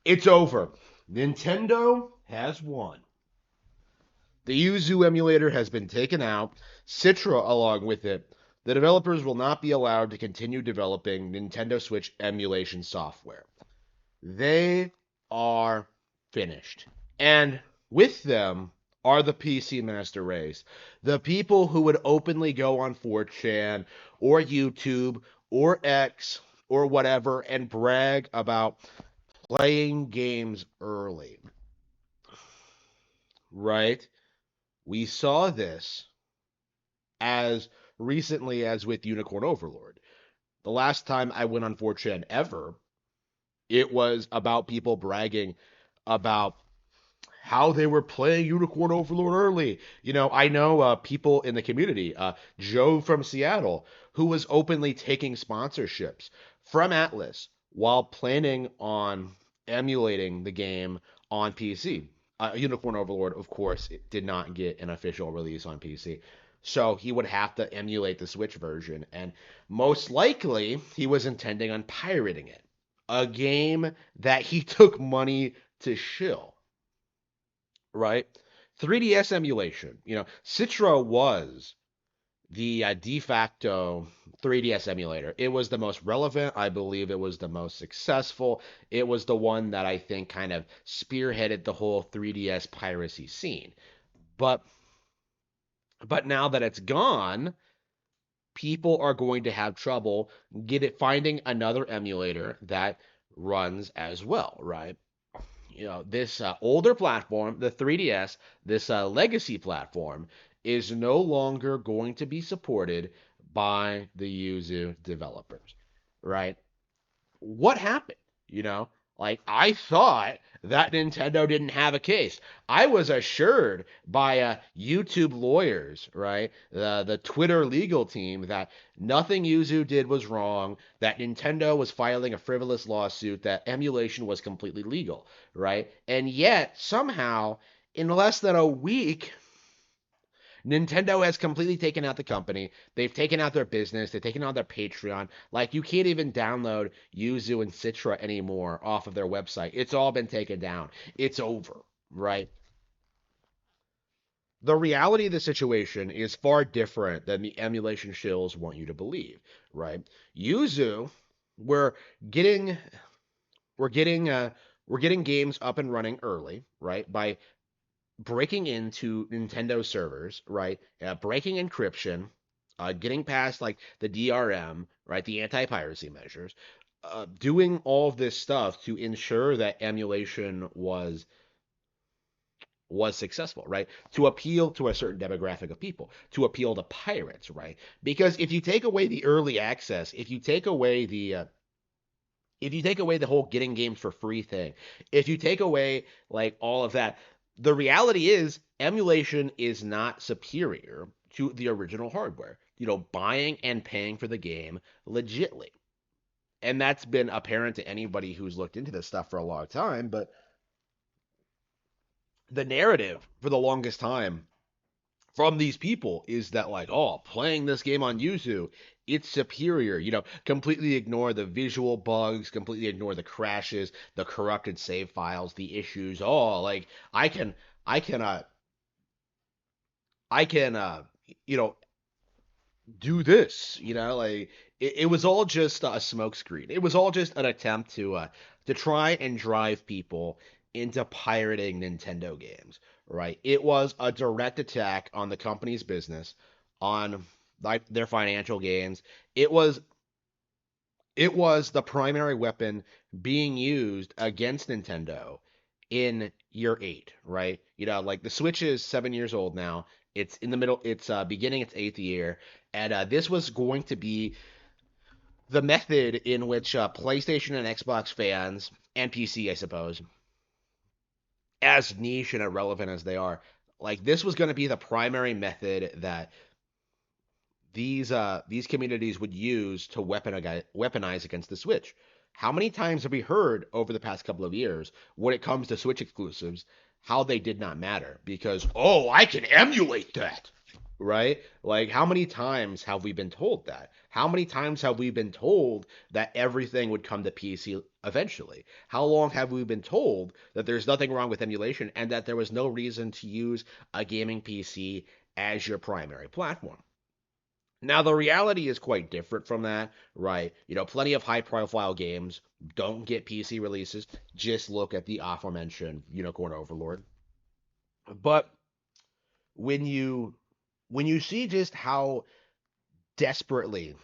It's over. Nintendo has won. The Yuzu emulator has been taken out, Citra along with it. The developers will not be allowed to continue developing Nintendo Switch emulation software. They are finished. And with them are the PC Master Race. The people who would openly go on 4chan or YouTube or X or whatever and brag about playing games early, right? We saw this as recently as with Unicorn Overlord. The last time I went on 4chan ever, it was about people bragging about how they were playing Unicorn Overlord early. I know people in the community, Joe from Seattle, who was openly taking sponsorships from Atlas while planning on emulating the game on PC. Unicorn Overlord, of course, it did not get an official release on PC. So he would have to emulate the Switch version, and most likely he was intending on pirating it. A game that he took money to shill, right? 3DS emulation. Citra was the de facto 3DS emulator. It was the most relevant. I believe it was the most successful. It was the one that I think kind of spearheaded the whole 3DS piracy scene. But now that it's gone, people are going to have trouble finding another emulator that runs as well, right? This older platform, the 3DS, this legacy platform, is no longer going to be supported by the Yuzu developers, right? What happened? You know, I thought that Nintendo didn't have a case. I was assured by YouTube lawyers, right, the Twitter legal team, that nothing Yuzu did was wrong, that Nintendo was filing a frivolous lawsuit, that emulation was completely legal, right? And yet somehow, in less than a week, Nintendo has completely taken out the company. They've taken out their business. They've taken out their Patreon. Like, you can't even download Yuzu and Citra anymore off of their website. It's all been taken down. It's over, right? The reality of the situation is far different than the emulation shills want you to believe, right? Yuzu, we're getting we're getting we're getting games up and running early, right? By breaking into Nintendo servers, right? Breaking encryption, getting past like the DRM, right? The anti-piracy measures, doing all of this stuff to ensure that emulation was successful, right? To appeal to a certain demographic of people, to appeal to pirates, right? Because if you take away the early access, if you take away the whole getting games for free thing, if you take away like all of that, the reality is emulation is not superior to the original hardware. Buying and paying for the game legitly. And that's been apparent to anybody who's looked into this stuff for a long time, but the narrative for the longest time from these people is that, like, oh, playing this game on Yuzu, it's superior. Completely ignore the visual bugs, completely ignore the crashes, the corrupted save files, the issues. Oh, like, I can I can you know do this. Like, it was all just a smokescreen. It was all just an attempt to try and drive people into pirating Nintendo games, right? It was a direct attack on the company's business, on like their financial gains. It was it was the primary weapon being used against Nintendo in year 8, right? Like, the Switch is 7 years old now. It's in the middle. It's beginning its 8th year, and this was going to be the method in which PlayStation and Xbox fans, and PC, I suppose, as niche and irrelevant as they are, like, this was going to be the primary method that these communities would use to weaponize against the Switch. How many times have we heard over the past couple of years, when it comes to Switch exclusives, how they did not matter because, oh, I can emulate that. right? Like, how many times have we been told that? How many times have we been told that everything would come to PC eventually? How long have we been told that there's nothing wrong with emulation and that there was no reason to use a gaming PC as your primary platform? Now, the reality is quite different from that, right? Plenty of high profile games don't get PC releases. Just look at the aforementioned Unicorn Overlord. But when you see just how desperately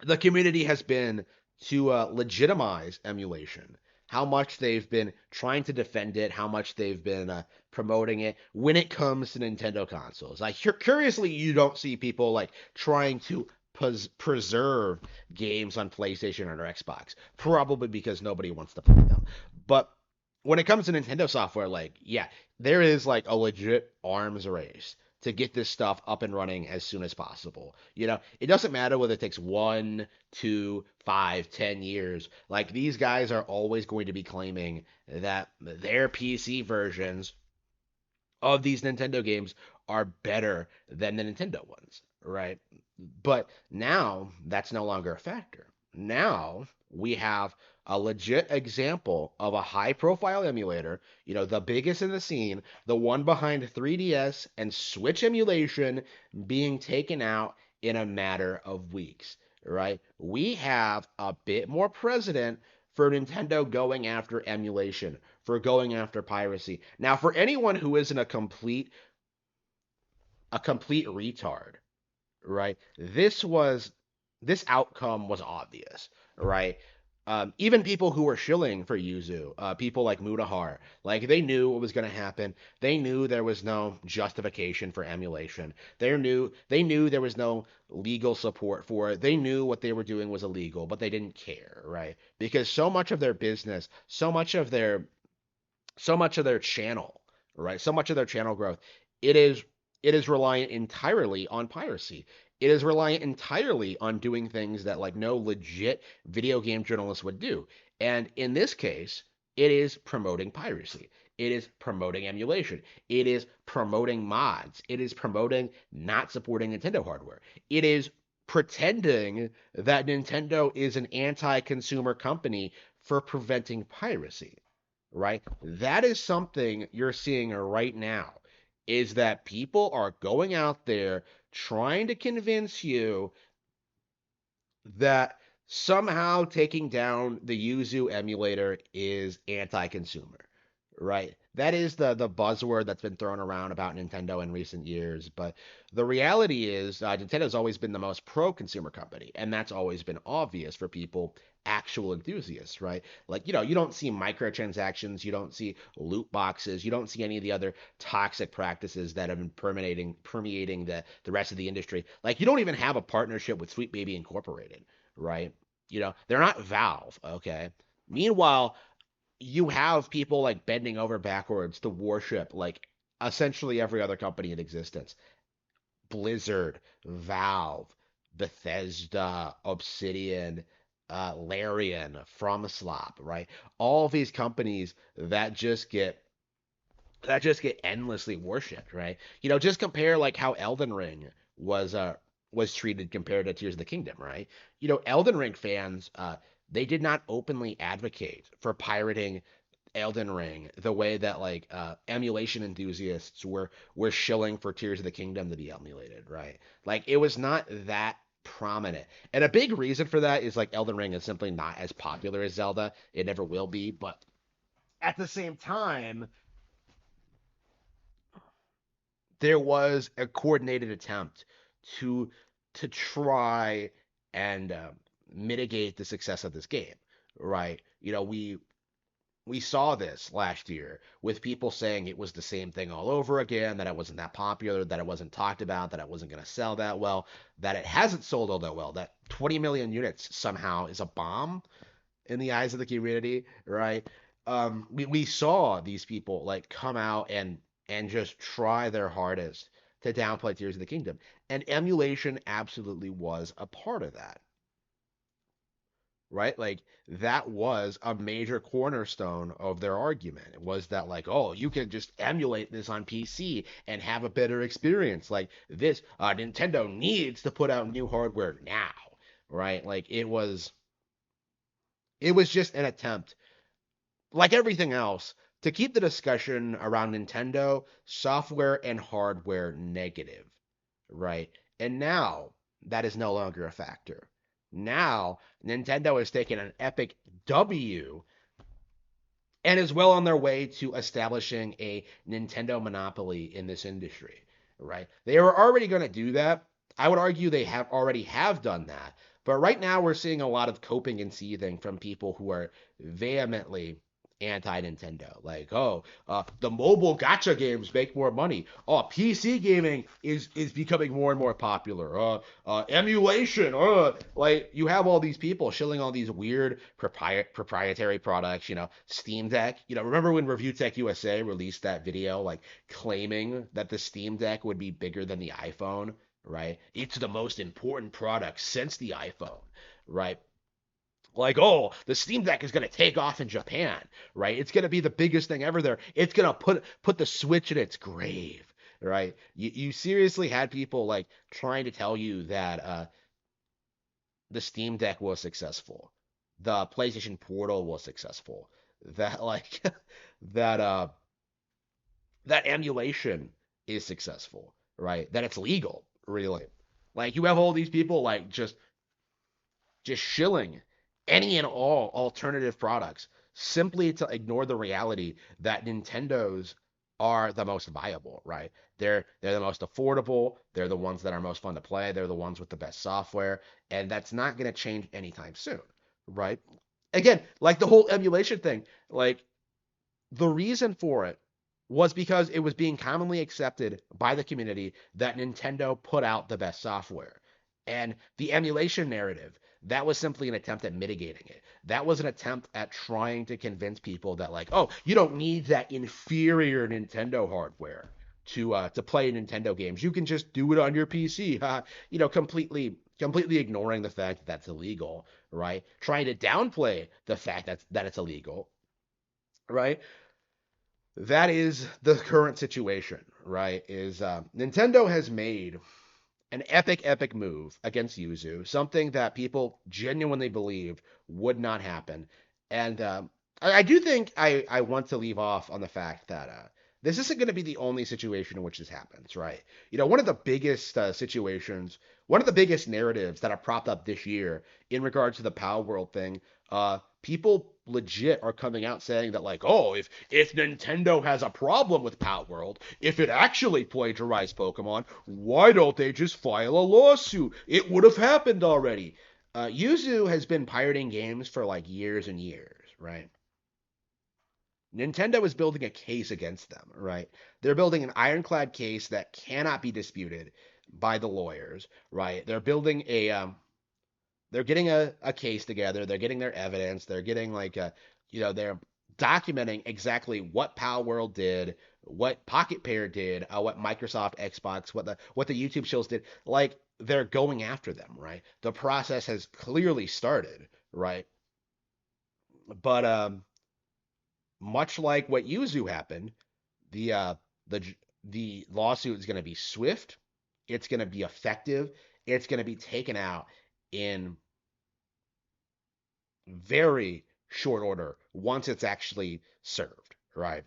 the community has been to legitimize emulation, how much they've been trying to defend it, how much they've been promoting it when it comes to Nintendo consoles. Like, curiously, you don't see people like trying to preserve games on PlayStation or Xbox, probably because nobody wants to play them. But when it comes to Nintendo software, like, yeah, there is like a legit arms race to get this stuff up and running as soon as possible. It doesn't matter whether it takes 1, 2, 5, 10 years. Like, these guys are always going to be claiming that their PC versions of these Nintendo games are better than the Nintendo ones, right? But now that's no longer a factor. Now we have a legit example of a high profile emulator, the biggest in the scene, the one behind 3DS and Switch emulation being taken out in a matter of weeks, right? We have a bit more precedent for Nintendo going after emulation, for going after piracy. Now, for anyone who isn't a complete retard, right? This outcome was obvious, right? Even people who were shilling for Yuzu, people like Mutahar, like, they knew what was going to happen. They knew there was no justification for emulation. They knew there was no legal support for it. They knew what they were doing was illegal, but they didn't care, right? Because so much of their business, so much of their channel, right? So much of their channel growth, it is it is reliant entirely on piracy. It is reliant entirely on doing things that like no legit video game journalist would do. And in this case, it is promoting piracy. It is promoting emulation. It is promoting mods. It is promoting not supporting Nintendo hardware. It is pretending that Nintendo is an anti-consumer company for preventing piracy, right? That is something you're seeing right now, is that people are going out there trying to convince you that somehow taking down the Yuzu emulator is anti-consumer, right? That is the buzzword that's been thrown around about Nintendo in recent years, but the reality is Nintendo's always been the most pro-consumer company, and that's always been obvious for people, actual enthusiasts, right? Like, you don't see microtransactions, you don't see loot boxes, you don't see any of the other toxic practices that have been permeating the rest of the industry. Like, you don't even have a partnership with Sweet Baby Incorporated, right? They're not Valve, okay? Meanwhile, you have people like bending over backwards to worship like essentially every other company in existence. Blizzard, Valve, Bethesda, Obsidian, Larian, FromSlop, right? All of these companies that just get endlessly worshipped, right? Just compare like how Elden Ring was treated compared to Tears of the Kingdom, right? Elden Ring fans, they did not openly advocate for pirating Elden Ring the way that like emulation enthusiasts were shilling for Tears of the Kingdom to be emulated, right? Like, it was not that prominent. And a big reason for that is like Elden Ring is simply not as popular as Zelda. It never will be, but at the same time, there was a coordinated attempt to try and mitigate the success of this game, right? We saw this last year with people saying it was the same thing all over again, that it wasn't that popular, that it wasn't talked about, that it wasn't going to sell that well, that it hasn't sold all that well, that 20 million units somehow is a bomb in the eyes of the community, right? We saw these people like come out and just try their hardest to downplay Tears of the Kingdom, and emulation absolutely was a part of that. right? Like that was a major cornerstone of their argument. It was that like, oh, you can just emulate this on PC and have a better experience. Like this, Nintendo needs to put out new hardware now, right? Like it was just an attempt, like everything else, to keep the discussion around Nintendo software and hardware negative, right? And now that is no longer a factor. Now Nintendo has taken an epic W and is well on their way to establishing a Nintendo monopoly in this industry, right? They were already going to do that. I would argue they have already have done that. But right now we're seeing a lot of coping and seething from people who are vehemently anti-Nintendo. Like, oh, the mobile gacha games make more money. Oh, PC gaming is becoming more and more popular. Emulation. Like you have all these people shilling all these weird proprietary products. Steam Deck. Remember when Review Tech USA released that video, like claiming that the Steam Deck would be bigger than the iPhone, right? It's the most important product since the iPhone, right? Like, oh, the Steam Deck is gonna take off in Japan, right? It's gonna be the biggest thing ever there. It's gonna put the Switch in its grave, right? You seriously had people like trying to tell you that the Steam Deck was successful, the PlayStation Portal was successful, that like that that emulation is successful, right? That it's legal, really. Like you have all these people like just shilling any and all alternative products simply to ignore the reality that Nintendo's are the most viable, right? They're the most affordable, they're the ones that are most fun to play, they're the ones with the best software, and that's not going to change anytime soon, right? Again, like the whole emulation thing, like the reason for it was because it was being commonly accepted by the community that Nintendo put out the best software. And the emulation narrative, that was simply an attempt at mitigating it. That was an attempt at trying to convince people that, like, oh, you don't need that inferior Nintendo hardware to play Nintendo games. You can just do it on your PC. Completely ignoring the fact that that's illegal, right? Trying to downplay the fact that it's illegal, right? That is the current situation, right? Is Nintendo has made an epic move against Yuzu, something that people genuinely believed would not happen. And I do think I want to leave off on the fact that this isn't going to be the only situation in which this happens, right? One of the biggest situations, one of the biggest narratives that have propped up this year in regards to the Power World thing, people legit are coming out saying that like, oh, if Nintendo has a problem with Power World, if it actually plagiarized Pokemon, why don't they just file a lawsuit? It would have happened already. Yuzu has been pirating games for like years and years, right? Nintendo is building a case against them, right? They're building an ironclad case that cannot be disputed by the lawyers, right? They're getting a case together, they're getting their evidence, they're getting they're documenting exactly what Pal World did, what Pocket Pair did, what Microsoft, Xbox, what the YouTube shows did. Like they're going after them, right? The process has clearly started, right? But much like what Yuzu happened, the uh, the lawsuit is going to be swift. It's going to be effective. It's going to be taken out in very short order once it's actually served, right?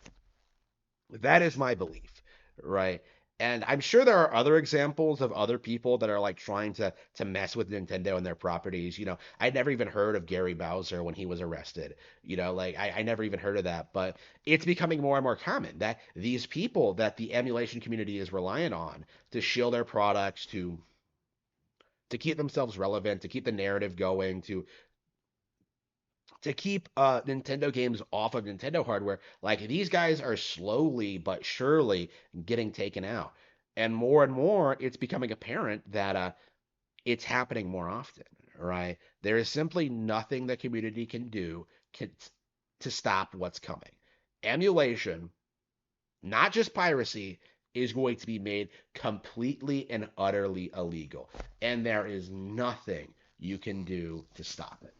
That is my belief, right? And I'm sure there are other examples of other people that are like trying to mess with Nintendo and their properties. I'd never even heard of Gary Bowser when he was arrested. Like I never even heard of that. But it's becoming more and more common that these people that the emulation community is relying on to shield their products, to keep themselves relevant, to keep the narrative going, to keep Nintendo games off of Nintendo hardware, like these guys are slowly but surely getting taken out. And more, it's becoming apparent that it's happening more often, right? There is simply nothing the community can do can, to stop what's coming. Emulation, not just piracy, is going to be made completely and utterly illegal. And there is nothing you can do to stop it.